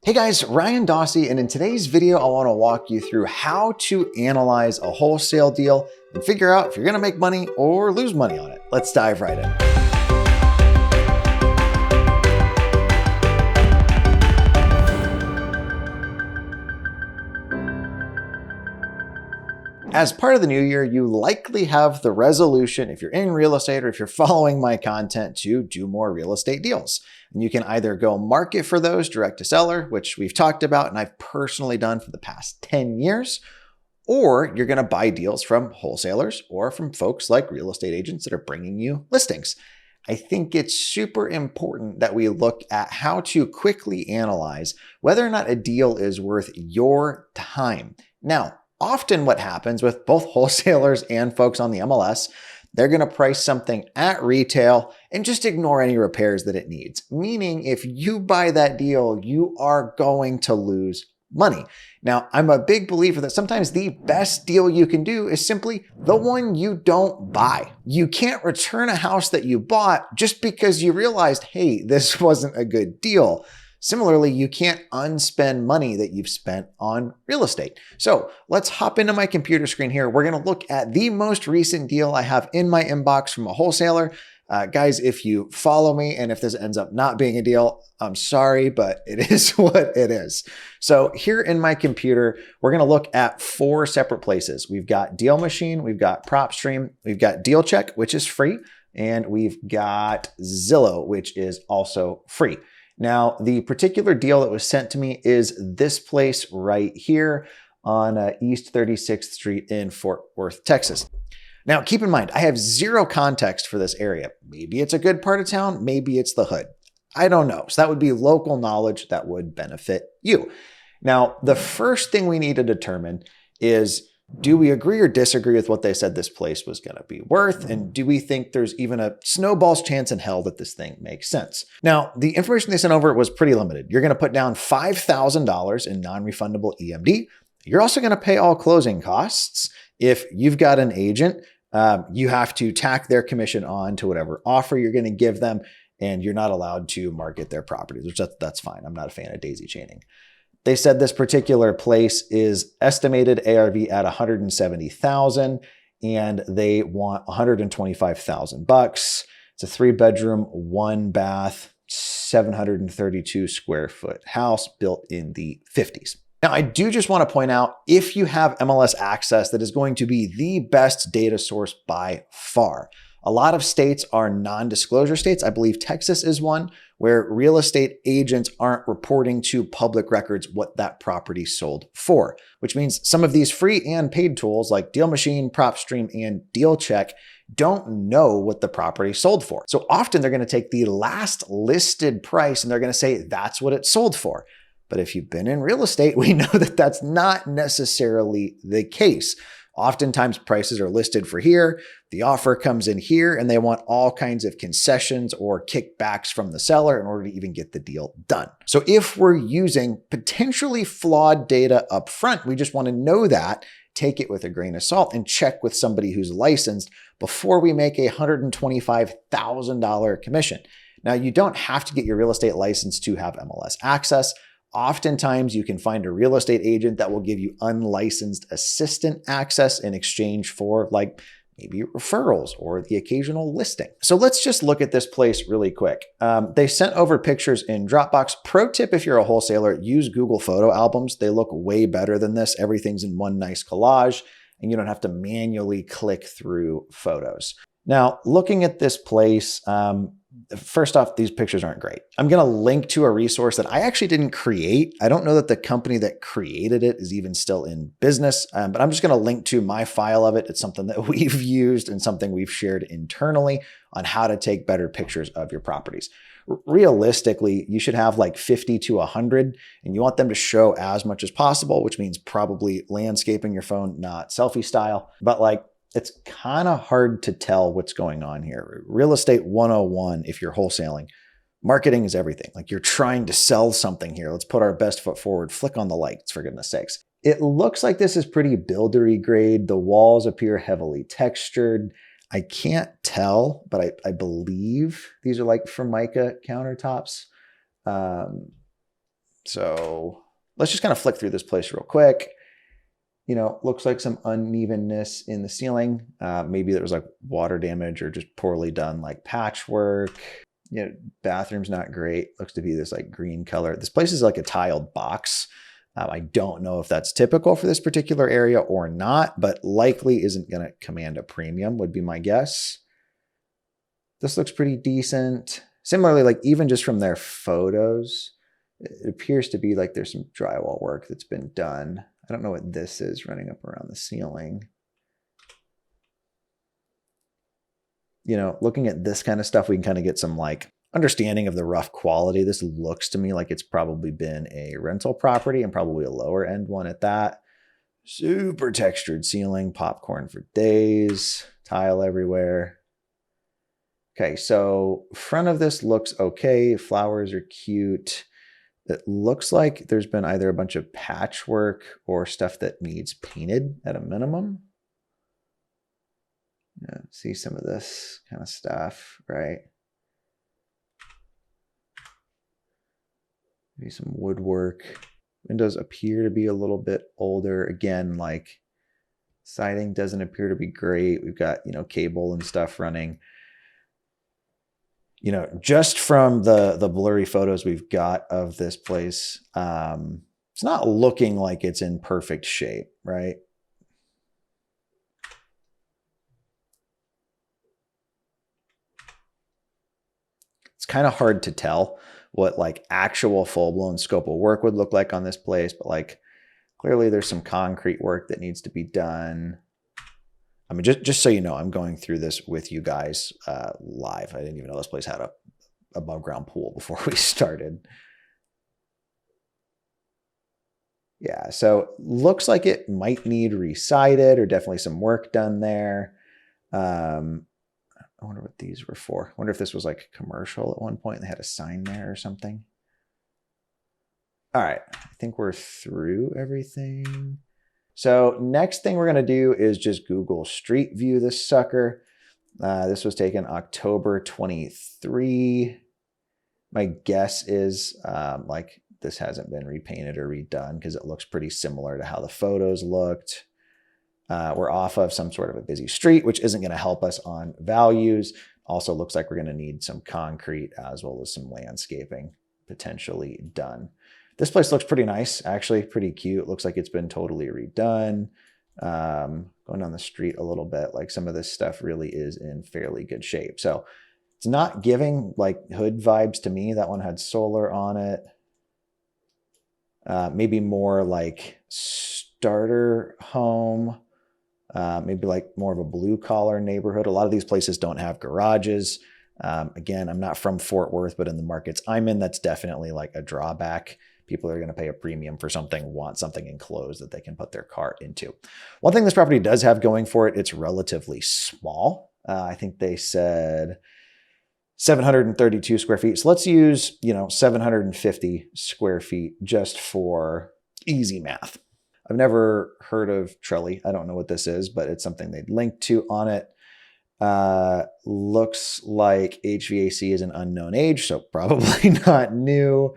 Hey guys, Ryan Dossey, and in today's video, I want to walk you through how to analyze a wholesale deal and figure out if you're going to make money or lose money on it. Let's dive right in. As part of the new year, you likely have the resolution, if you're in real estate or if you're following my content, to do more real estate deals. And you can either go market for those direct to seller, which we've talked about and I've personally done for the past 10 years, or you're going to buy deals from wholesalers or from folks like real estate agents that are bringing you listings. I think it's super important that we look at how to quickly analyze whether or not a deal is worth your time. Now, often what happens with both wholesalers and folks on the MLS, they're going to price something at retail and just ignore any repairs that it needs. Meaning if you buy that deal, you are going to lose money. Now, I'm a big believer that sometimes the best deal you can do is simply the one you don't buy. You can't return a house that you bought just because you realized, hey, this wasn't a good deal. Similarly, you can't unspend money that you've spent on real estate. So let's hop into my computer screen here. We're going to look at the most recent deal I have in my inbox from a wholesaler. Guys, if you follow me and if this ends up not being a deal, I'm sorry, but it is what it is. So here in my computer, we're going to look at 4 separate places. We've got DealMachine, we've got PropStream, we've got DealCheck, which is free, and we've got Zillow, which is also free. Now, the particular deal that was sent to me is this place right here on East 36th Street in Fort Worth, Texas. Now, keep in mind, I have zero context for this area. Maybe it's a good part of town, maybe it's the hood. I don't know. So that would be local knowledge that would benefit you. Now, the first thing we need to determine is, do we agree or disagree with what they said this place was going to be worth? And do we think there's even a snowball's chance in hell that this thing makes sense? Now, the information they sent over was pretty limited. You're going to put down $5,000 in non-refundable EMD. You're also going to pay all closing costs. If you've got an agent, you have to tack their commission on to whatever offer you're going to give them, and you're not allowed to market their properties, which that's fine. I'm not a fan of daisy chaining. They said this particular place is estimated ARV at $170,000 and they want $125,000. It's a 3-bedroom, 1-bath, 732 square foot house built in the 50s. Now, I do just want to point out, if you have MLS access, that is going to be the best data source by far. A lot of states are non-disclosure states. I believe Texas is one where real estate agents aren't reporting to public records what that property sold for, which means some of these free and paid tools like DealMachine, PropStream, and DealCheck don't know what the property sold for. So often they're going to take the last listed price and they're going to say that's what it sold for. But if you've been in real estate, we know that that's not necessarily the case. Oftentimes prices are listed for here, the offer comes in here, and they want all kinds of concessions or kickbacks from the seller in order to even get the deal done. So if we're using potentially flawed data up front, we just want to know that, take it with a grain of salt, and check with somebody who's licensed before we make a $125,000 commission. Now, you don't have to get your real estate license to have MLS access. Oftentimes, you can find a real estate agent that will give you unlicensed assistant access in exchange for maybe referrals or the occasional listing. So let's just look at this place really quick. They sent over pictures in Dropbox. Pro tip, if you're a wholesaler, use Google photo albums. They look way better than this. Everything's in one nice collage, and you don't have to manually click through photos. Now, looking at this place, first off, these pictures aren't great. I'm going to link to a resource that I actually didn't create. I don't know that the company that created it is even still in business, but I'm just going to link to my file of it. It's something that we've used and something we've shared internally on how to take better pictures of your properties. Realistically, you should have like 50 to 100, and you want them to show as much as possible, which means probably landscaping your phone, not selfie style. But it's kind of hard to tell what's going on here. Real estate 101, if you're wholesaling, marketing is everything. You're trying to sell something here. Let's put our best foot forward. Flick on the lights, for goodness sakes. It looks like this is pretty buildery grade. The walls appear heavily textured. I can't tell, but I believe these are Formica countertops. So let's just kind of flick through this place real quick. Looks like some unevenness in the ceiling. Maybe there was like water damage or just poorly done like patchwork. Bathroom's not great. Looks to be this like green color. This place is like a tiled box. I don't know if that's typical for this particular area or not, but likely isn't going to command a premium would be my guess. This looks pretty decent. Similarly, like even just from their photos, it appears to be like there's some drywall work that's been done. I don't know what this is running up around the ceiling. Looking at this kind of stuff, we can kind of get some like understanding of the rough quality. This looks to me like it's probably been a rental property and probably a lower end one at that. Super textured ceiling, popcorn for days, tile everywhere. Okay, so front of this looks okay. Flowers are cute. It looks like there's been either a bunch of patchwork or stuff that needs painted at a minimum. See some of this kind of stuff, right? Maybe some woodwork. Windows appear to be a little bit older. Again, like siding doesn't appear to be great. We've got, cable and stuff running. Just from the blurry photos we've got of this place, it's not looking like it's in perfect shape, right? It's kind of hard to tell what like actual full-blown scope of work would look like on this place, but like clearly there's some concrete work that needs to be done. I mean, just so you know, I'm going through this with you guys live. I didn't even know this place had a above ground pool before we started. Yeah, so looks like it might need resided or definitely some work done there. I wonder what these were for. I wonder if this was like commercial at one point and they had a sign there or something. All right, I think we're through everything. So next thing we're going to do is just Google Street View this sucker. This was taken October 23. My guess is like this hasn't been repainted or redone because it looks pretty similar to how the photos looked. We're off of some sort of a busy street, which isn't going to help us on values. Also looks like we're going to need some concrete as well as some landscaping potentially done. This place looks pretty nice, actually pretty cute. Looks like it's been totally redone. Going down the street a little bit, like some of this stuff really is in fairly good shape. So it's not giving like hood vibes to me. That one had solar on it. Maybe more like starter home, maybe like more of a blue collar neighborhood. A lot of these places don't have garages. Again, I'm not from Fort Worth, but in the markets I'm in, that's definitely like a drawback. People are going to pay a premium for something, want something enclosed that they can put their car into. One thing this property does have going for it, it's relatively small. I think they said 732 square feet. So let's use, 750 square feet just for easy math. I've never heard of Trelly. I don't know what this is, but it's something they'd linked to on it. Looks like HVAC is an unknown age, so probably not new.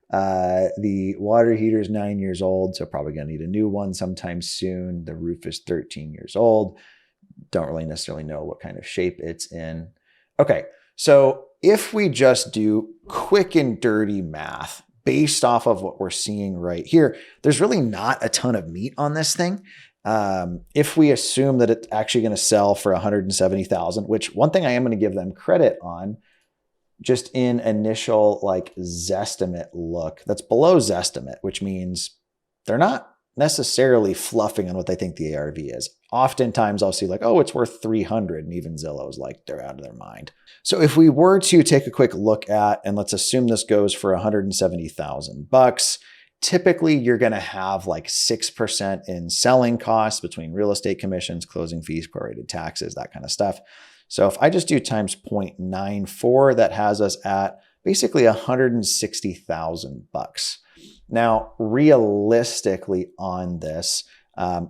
The water heater is 9 years old, so probably gonna need a new one sometime soon. The roof is 13 years old. Don't really necessarily know what kind of shape it's in. Okay, so if we just do quick and dirty math based off of what we're seeing right here, there's really not a ton of meat on this thing. If we assume that it's actually going to sell for $170,000, which one thing I am going to give them credit on, just in initial like Zestimate look, that's below Zestimate, which means they're not necessarily fluffing on what they think the ARV is. Oftentimes I'll see like, oh, it's worth 300, and even Zillow's like, they're out of their mind. So if we were to take a quick look at, and let's assume this goes for $170,000, typically you're going to have like 6% in selling costs between real estate commissions, closing fees, prorated taxes, that kind of stuff. So if I just do times 0.94, that has us at basically $160,000. Now, realistically on this,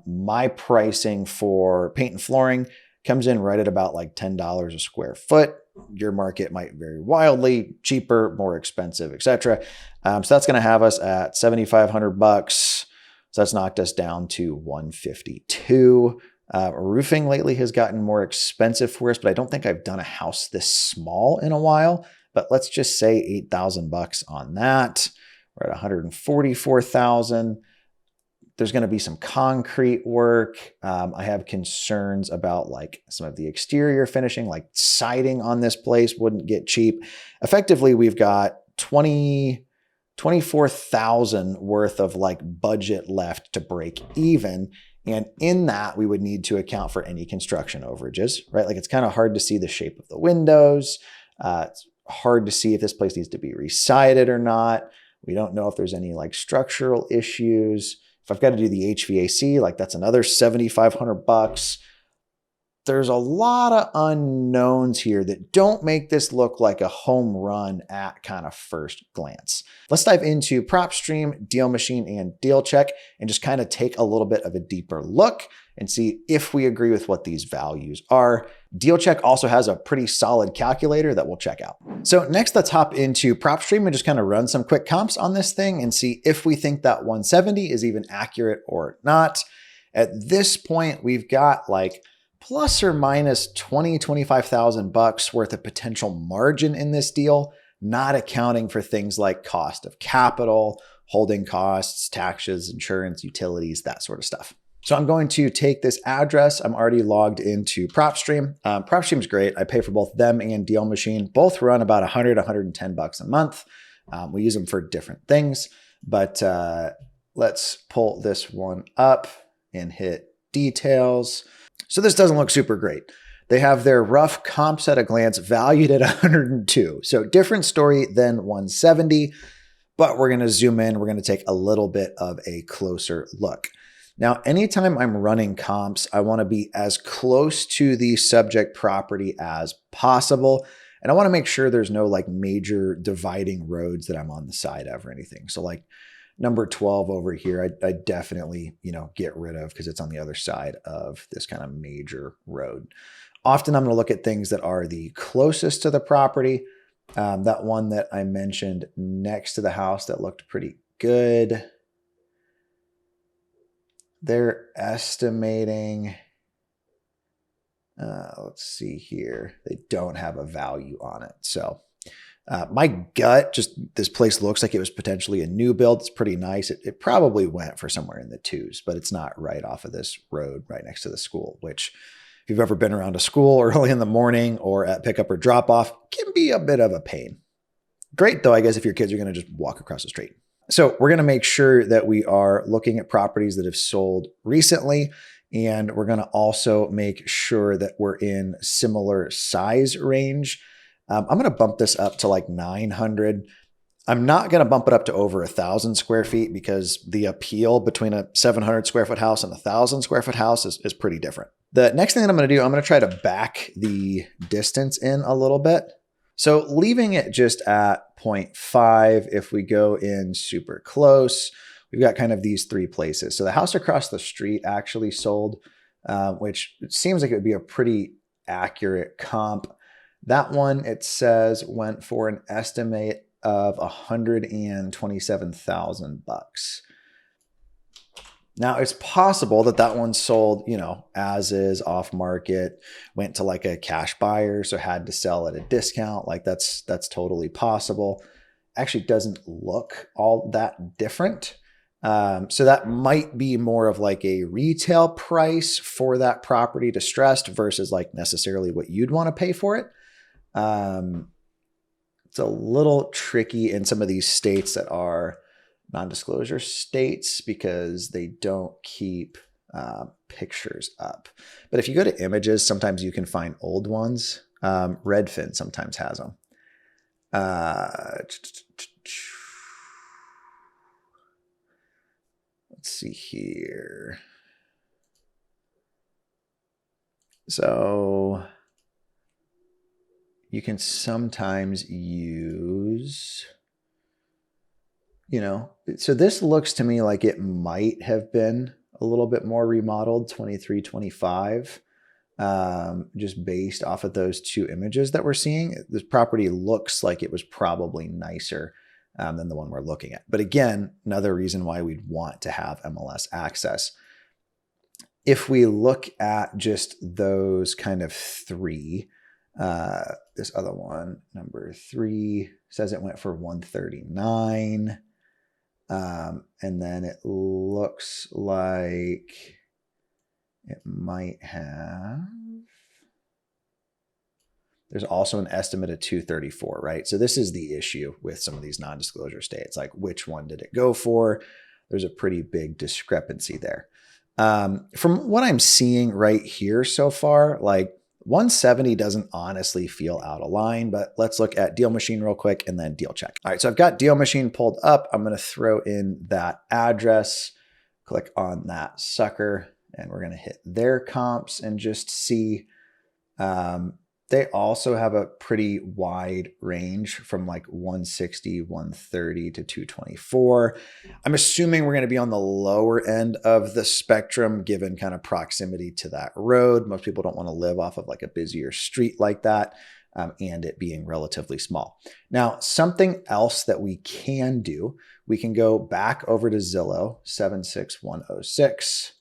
my pricing for paint and flooring comes in right at about like $10 a square foot. Your market might vary wildly, cheaper, more expensive, etc. So that's going to have us at $7,500. So that's knocked us down to 152. Roofing lately has gotten more expensive for us, but I don't think I've done a house this small in a while. But let's just say $8,000 on that. We're at 144,000. There's going to be some concrete work. I have concerns about like some of the exterior finishing, like siding on this place wouldn't get cheap. Effectively, we've got 24,000 worth of like budget left to break even. And in that, we would need to account for any construction overages, right? Like it's kind of hard to see the shape of the windows. It's hard to see if this place needs to be resided or not. We don't know if there's any like structural issues. If I've got to do the HVAC, like that's another $7,500. There's a lot of unknowns here that don't make this look like a home run at kind of first glance. Let's dive into PropStream, DealMachine, and DealCheck and just kind of take a little bit of a deeper look and see if we agree with what these values are. DealCheck also has a pretty solid calculator that we'll check out. So next, let's hop into PropStream and just kind of run some quick comps on this thing and see if we think that 170 is even accurate or not. At this point, we've got like plus or minus 20, 25,000 bucks worth of potential margin in this deal, not accounting for things like cost of capital, holding costs, taxes, insurance, utilities, that sort of stuff. So I'm going to take this address. I'm already logged into PropStream. PropStream's great. I pay for both them and DealMachine. Both run about 100, 110 bucks a month. We use them for different things, but let's pull this one up and hit details. So this doesn't look super great. They have their rough comps at a glance valued at 102. So different story than 170, but we're going to zoom in. We're going to take a little bit of a closer look. Now, anytime I'm running comps, I want to be as close to the subject property as possible. And I want to make sure there's no like major dividing roads that I'm on the side of or anything. So like number 12 over here, I definitely, get rid of because it's on the other side of this kind of major road. Often I'm going to look at things that are the closest to the property. That one that I mentioned next to the house that looked pretty good. They're estimating, let's see here. They don't have a value on it. So my gut, just this place looks like it was potentially a new build. It's pretty nice. It probably went for somewhere in the twos, but it's not right off of this road right next to the school, which if you've ever been around a school early in the morning or at pickup or drop off, can be a bit of a pain. Great though, I guess, if your kids are going to just walk across the street. So we're going to make sure that we are looking at properties that have sold recently. And we're going to also make sure that we're in similar size range. I'm going to bump this up to like 900. I'm not going to bump it up to over 1,000 square feet because the appeal between a 700 square foot house and a 1,000 square foot house is pretty different. The next thing that I'm going to do, I'm going to try to back the distance in a little bit. So leaving it just at 0.5, if we go in super close, we've got kind of these three places. So the house across the street actually sold, which seems like it would be a pretty accurate comp. That one, it says, went for an estimate of 127,000 bucks. Now it's possible that that one sold, as is off market, went to like a cash buyer, so had to sell at a discount. Like that's totally possible. Actually doesn't look all that different. So that might be more of like a retail price for that property distressed versus like necessarily what you'd want to pay for it. It's a little tricky in some of these states that are non-disclosure states because they don't keep pictures up. But if you go to images, sometimes you can find old ones. Redfin sometimes has them. Let's see here. So you can sometimes use, so this looks to me like it might have been a little bit more remodeled, 23, 25. just based off of those two images that we're seeing. This property looks like it was probably nicer than the one we're looking at. But again, another reason why we'd want to have MLS access. If we look at just those kind of three, this other one, number 3, says it went for 139. And then it looks like it might have, there's also an estimate of 234, right? So this is the issue with some of these non-disclosure states, like which one did it go for? There's a pretty big discrepancy there. From what I'm seeing right here so far, like 170 doesn't honestly feel out of line, but let's look at DealMachine real quick and then DealCheck. All right, so I've got DealMachine pulled up. I'm going to throw in that address, click on that sucker, and we're going to hit their comps and just see. They also have a pretty wide range from like 160, 130 to 224. I'm assuming we're going to be on the lower end of the spectrum given kind of proximity to that road. Most people don't want to live off of like a busier street like that, and it being relatively small. Now, something else that we can do, we can go back over to Zillow 76106.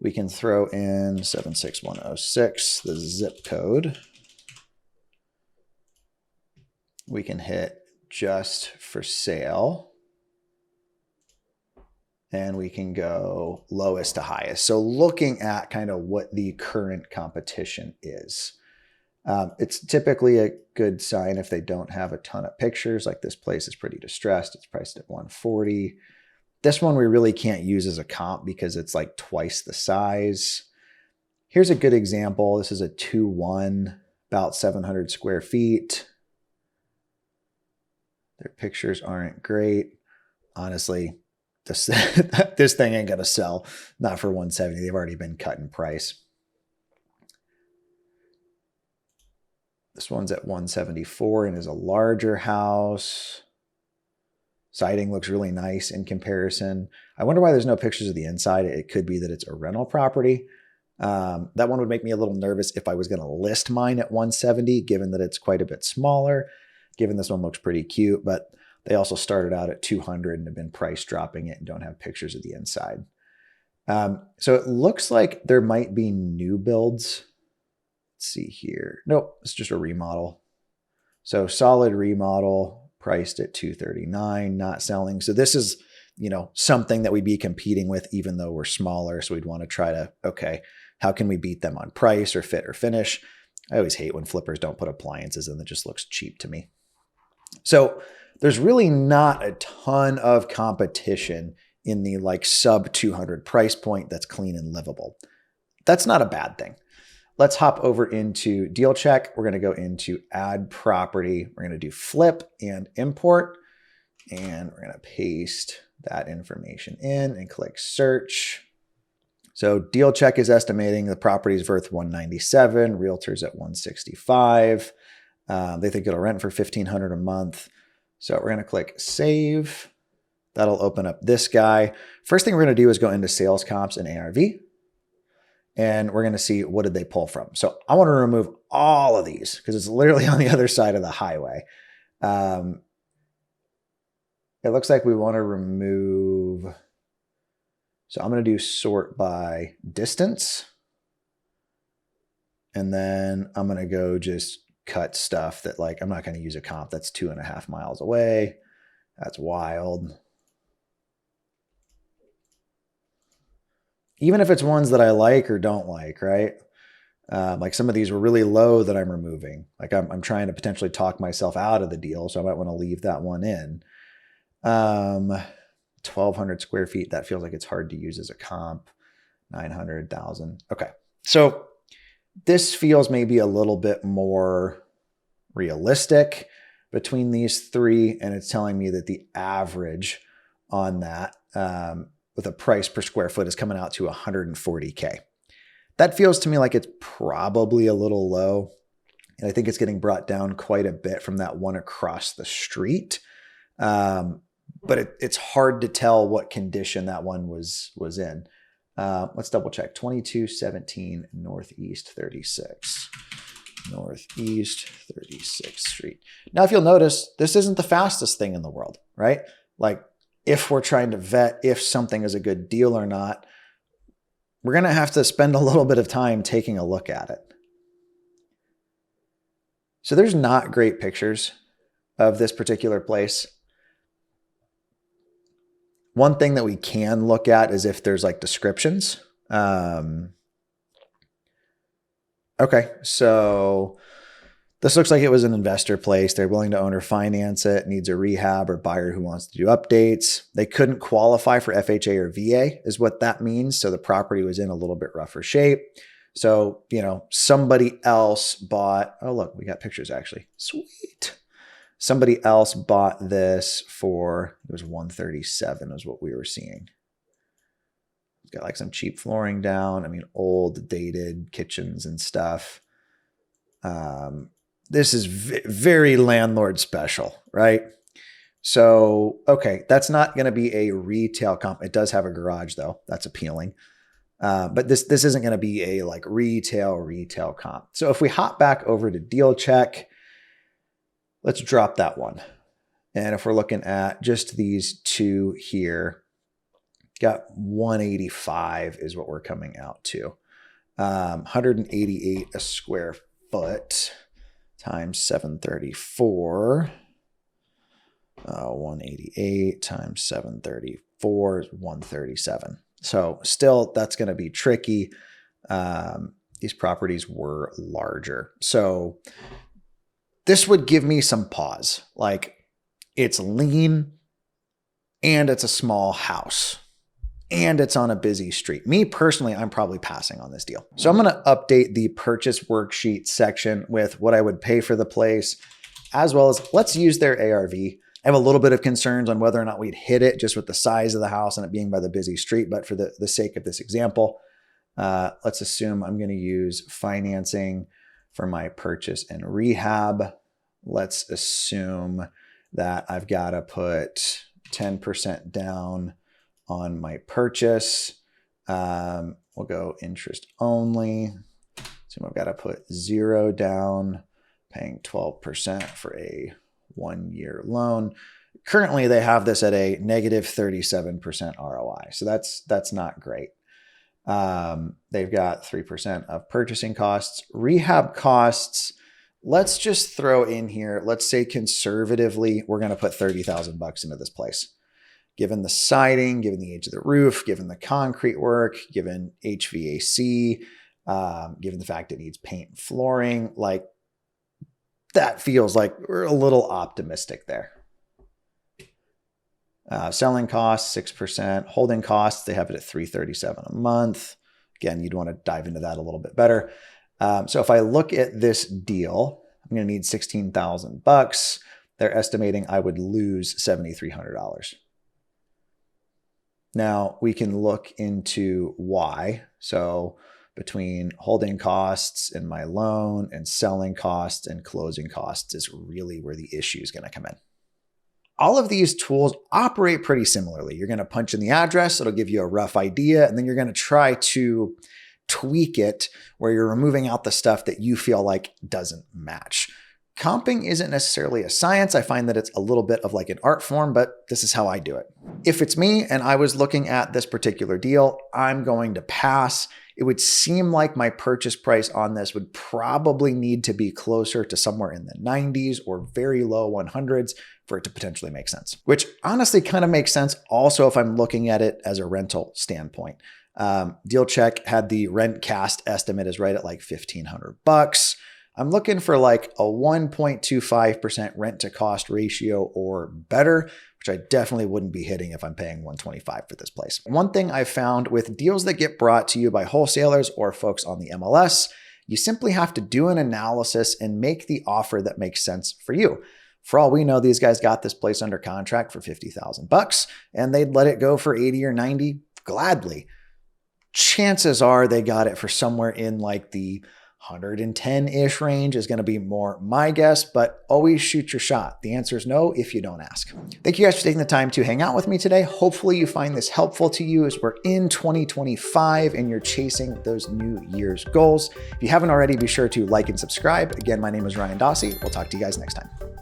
We can throw in 76106, the zip code. We can hit just for sale. And we can go lowest to highest. So looking at kind of what the current competition is. It's typically a good sign if they don't have a ton of pictures, like this place is pretty distressed. It's priced at 140. This one we really can't use as a comp because it's like twice the size. Here's a good example. This is a 2-1, about 700 square feet. Their pictures aren't great. Honestly, this thing ain't gonna sell. Not for 170. They've already been cut in price. This one's at 174 and is a larger house. Siding looks really nice in comparison. I wonder why there's no pictures of the inside. It could be that it's a rental property. That one would make me a little nervous if I was going to list mine at 170, given that it's quite a bit smaller. Given this one looks pretty cute, but they also started out at 200 and have been price dropping it and don't have pictures of the inside. So it looks like there might be new builds. Let's see here. Nope, it's just a remodel. So solid remodel, priced at 239, not selling. So this is, something that we'd be competing with even though we're smaller. So we'd want to try to, okay, how can we beat them on price or fit or finish? I always hate when flippers don't put appliances in. That just looks cheap to me. So there's really not a ton of competition in the like sub 200 price point that's clean and livable. That's not a bad thing. Let's hop over into DealCheck. We're going to go into add property. We're going to do flip and import, and we're going to paste that information in and click search. So DealCheck is estimating the property is worth 197, realtors at 165. They think it'll rent for $1,500 a month. So we're going to click save. That'll open up this guy. First thing we're going to do is go into sales comps and ARV. And we're going to see what did they pull from. So I want to remove all of these because it's literally on the other side of the highway. It looks like we want to remove. So I'm going to do sort by distance. And then I'm going to go just cut stuff that like, I'm not going to use a comp that's 2.5 miles away. That's wild. Even if it's ones that I like or don't like, right? Like some of these were really low that I'm removing. Like I'm trying to potentially talk myself out of the deal. So I might want to leave that one in. 1,200 square feet. That feels like it's hard to use as a comp. 900,000. Okay. So this feels maybe a little bit more realistic between these three. And it's telling me that the average on that, with a price per square foot is coming out to 140K. That feels to me like it's probably a little low. And I think it's getting brought down quite a bit from that one across the street. But it's hard to tell what condition that one was in. Let's double check. 2217 Northeast 36. Northeast 36th Street. Now, if you'll notice, this isn't the fastest thing in the world, right? Like, if we're trying to vet if something is a good deal or not, we're going to have to spend a little bit of time taking a look at it. So there's not great pictures of this particular place. One thing that we can look at is if there's like descriptions. Okay, so this looks like it was an investor place. They're willing to own or finance it, needs a rehab or buyer who wants to do updates. They couldn't qualify for FHA or VA is what that means. So the property was in a little bit rougher shape. So, somebody else bought, oh, look, we got pictures actually. Sweet. Somebody else bought this for, it was $137 is what we were seeing. It's got like some cheap flooring down. I mean, old dated kitchens and stuff. This is very landlord special, right? So, okay, that's not going to be a retail comp. It does have a garage though. That's appealing. But this isn't going to be a like retail comp. So if we hop back over to DealCheck, let's drop that one. And if we're looking at just these two here, got 185 is what we're coming out to. 188 a square foot times 734. 188 times 734 is 137. So still, that's going to be tricky. These properties were larger. So this would give me some pause. Like, it's lean and it's a small house and it's on a busy street. Me personally, I'm probably passing on this deal. So I'm going to update the purchase worksheet section with what I would pay for the place, as well as let's use their ARV. I have a little bit of concerns on whether or not we'd hit it just with the size of the house and it being by the busy street. But for the sake of this example, let's assume I'm going to use financing for my purchase and rehab. Let's assume that I've got to put 10% down on my purchase. We'll go interest only. So I've got to put 0 down, paying 12% for a 1-year loan. Currently, they have this at a negative 37% ROI. So that's not great. They've got 3% of purchasing costs. Rehab costs, let's just throw in here, let's say conservatively, we're going to put $30,000 into this place. Given the siding, given the age of the roof, given the concrete work, given HVAC, given the fact it needs paint and flooring, like that feels like we're a little optimistic there. Selling costs, 6%. Holding costs, they have it at $337 a month. Again, you'd want to dive into that a little bit better. So if I look at this deal, I'm going to need $16,000. They're estimating I would lose $7,300. Now we can look into why. So between holding costs and my loan and selling costs and closing costs is really where the issue is going to come in. All of these tools operate pretty similarly. You're going to punch in the address. It'll give you a rough idea. And then you're going to try to tweak it where you're removing out the stuff that you feel like doesn't match. Comping isn't necessarily a science. I find that it's a little bit of like an art form, but this is how I do it. If it's me and I was looking at this particular deal, I'm going to pass. It would seem like my purchase price on this would probably need to be closer to somewhere in the 90s or very low 100s for it to potentially make sense, which honestly kind of makes sense also if I'm looking at it as a rental standpoint. DealCheck had the rent cast estimate is right at like $1,500. I'm looking for like a 1.25% rent to cost ratio or better, which I definitely wouldn't be hitting if I'm paying $125 for this place. One thing I've found with deals that get brought to you by wholesalers or folks on the MLS, you simply have to do an analysis and make the offer that makes sense for you. For all we know, these guys got this place under contract for $50,000 and they'd let it go for 80 or 90 gladly. Chances are they got it for somewhere in like the 110-ish range is going to be more my guess, but always shoot your shot. The answer is no if you don't ask. Thank you guys for taking the time to hang out with me today. Hopefully you find this helpful to you as we're in 2025 and you're chasing those New Year's goals. If you haven't already, be sure to like and subscribe. Again, my name is Ryan Dossey. We'll talk to you guys next time.